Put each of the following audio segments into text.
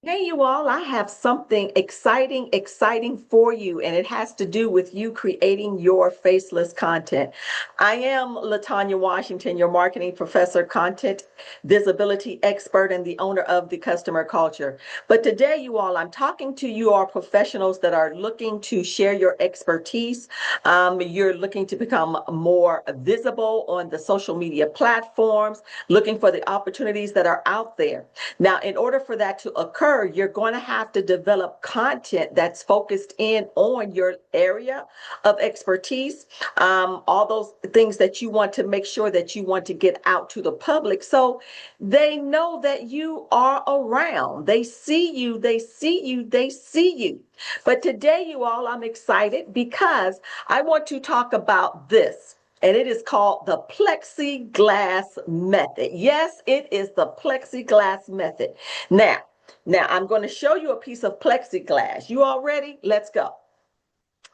Hey, you all, I have something exciting for you, and it has to do with you creating your faceless content. I am Latonya Washington, your marketing professor, content visibility expert, and the owner of the customer culture. But today, you all, I'm talking to you all professionals that are looking to share your expertise. You're looking to become more visible on the social media platforms, looking for the opportunities that are out there. Now, in order for that to occur, you're going to have to develop content that's focused in on your area of expertise, all those things that you want to make sure that you want to get out to the public so they know that you are around. They see you, they see you, they see you. But today, you all, I'm excited because I want to talk about this. And it is called the Plexiglass Method. Yes, it is the Plexiglass Method. Now, I'm going to show you a piece of plexiglass. You all ready? Let's go.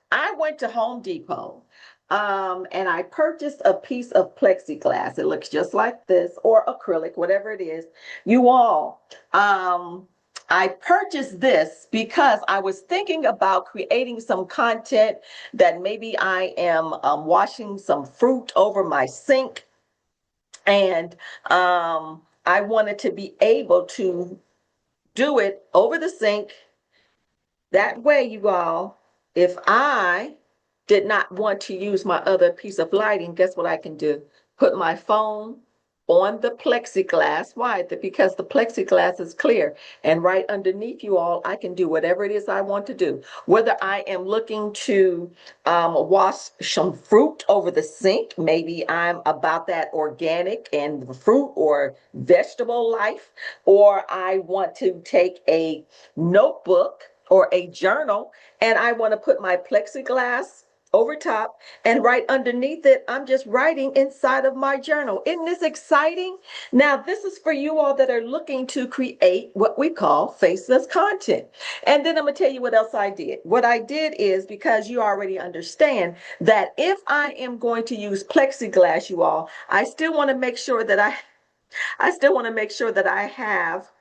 I went to Home Depot and I purchased a piece of plexiglass. It looks just like this, or acrylic, whatever it is. You all, I purchased this because I was thinking about creating some content that maybe I am washing some fruit over my sink, and I wanted to be able to do it over the sink. That way, you all, if I did not want to use my other piece of lighting, guess what I can do? Put my phone on the plexiglass. Why? Because the plexiglass is clear. And right underneath, you all, I can do whatever it is I want to do. Whether I am looking to wash some fruit over the sink, maybe I'm about that organic and fruit or vegetable life, or I want to take a notebook or a journal and I want to put my plexiglass over top, and right underneath it, I'm just writing inside of my journal. Isn't this exciting? Now, this is for you all that are looking to create what we call faceless content. And then I'm going to tell you what else I did. What I did is, because you already understand that if I am going to use plexiglass, you all, I still want to make sure that I still want to make sure that I have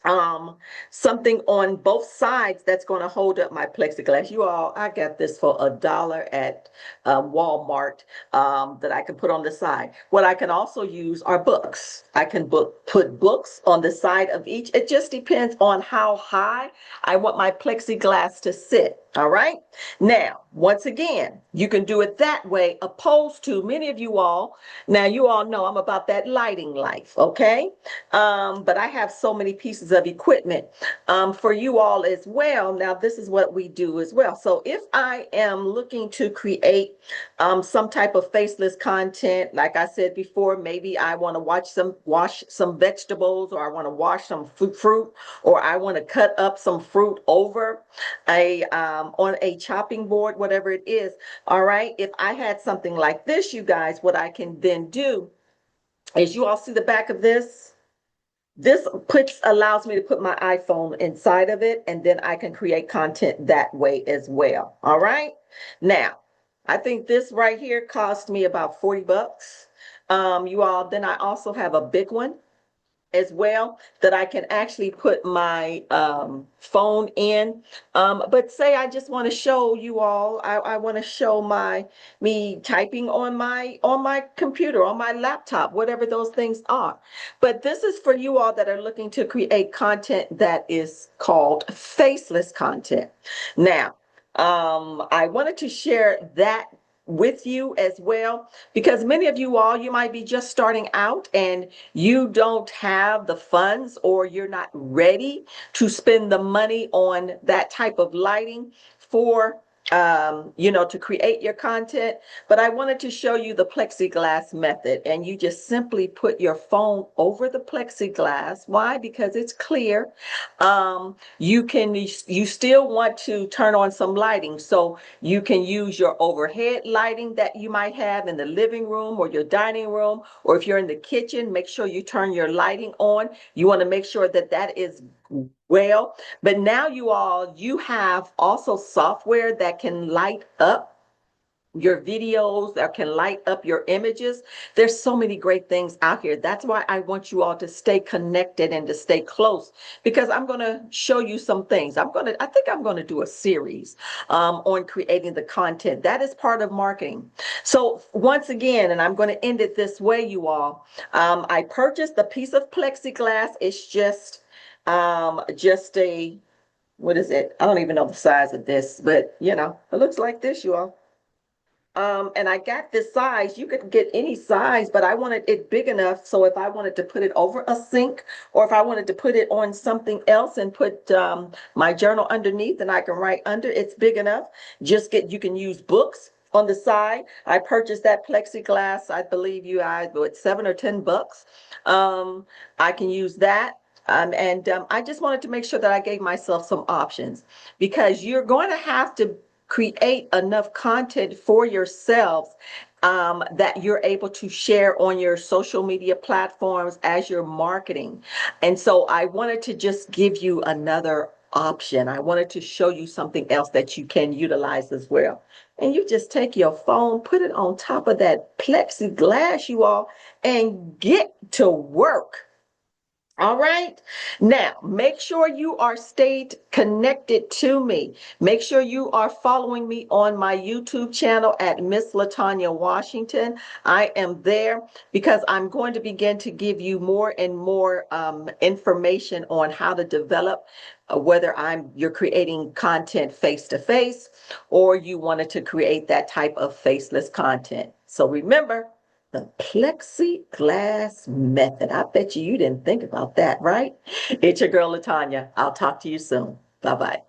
um something on both sides that's going to hold up my plexiglass. You all, I got this for $1 at Walmart, that I can put on the side. What I can also use are books. I can put books on the side of each. It just depends on how high I want my plexiglass to sit. All right. Now, once again, you can do it that way, opposed to many of you all. Now, you all know I'm about that lighting life. Okay. But I have so many pieces of equipment for you all as well. Now, this is what we do as well. So if I am looking to create some type of faceless content, like I said before, maybe I want to wash some vegetables, or I want to wash some fruit, or I want to cut up some fruit over a on a chopping board, whatever it is. All right. If I had something like this, you guys, what I can then do is, you all see the back of this. This allows me to put my iPhone inside of it, and then I can create content that way as well. All right. Now, I think this right here cost me about 40 bucks. You all, then I also have a big one as well that I can actually put my phone in. But say I just want to show you all, I want to show me typing on my computer, on my laptop, whatever those things are. But this is for you all that are looking to create content that is called faceless content. Now, I wanted to share that with you as well, because many of you all, you might be just starting out and you don't have the funds, or you're not ready to spend the money on that type of lighting for to create your content. But I wanted to show you the plexiglass method, and you just simply put your phone over the plexiglass. Why? Because it's clear. You still want to turn on some lighting, so you can use your overhead lighting that you might have in the living room or your dining room, or if you're in the kitchen, make sure you turn your lighting on. You want to make sure that that is well. But now, you all, you have also software that can light up your videos, that can light up your images. There's so many great things out here. That's why I want you all to stay connected and to stay close, because I'm going to show you some things. I think I'm going to do a series on creating the content. That is part of marketing. So once again, and I'm going to end it this way, you all, I purchased a piece of plexiglass. It's just a, what is it? I don't even know the size of this, but it looks like this, you all. And I got this size. You could get any size, but I wanted it big enough so if I wanted to put it over a sink, or if I wanted to put it on something else and put my journal underneath and I can write under, it's big enough. You can use books on the side. I purchased that plexiglass, I believe it's $7 or $10. I can use that. I just wanted to make sure that I gave myself some options, because you're going to have to create enough content for yourselves that you're able to share on your social media platforms as you're marketing. And so I wanted to just give you another option. I wanted to show you something else that you can utilize as well. And you just take your phone, put it on top of that plexiglass, you all, and get to work. All right. Now, make sure you are stayed connected to me. Make sure you are following me on my YouTube channel at Miss Latonya Washington. I am there because I'm going to begin to give you more and more information on how to develop, whether you're creating content face to face, or you wanted to create that type of faceless content. So remember, the plexiglass method. I bet you didn't think about that, right? It's your girl, Latonya. I'll talk to you soon. Bye-bye.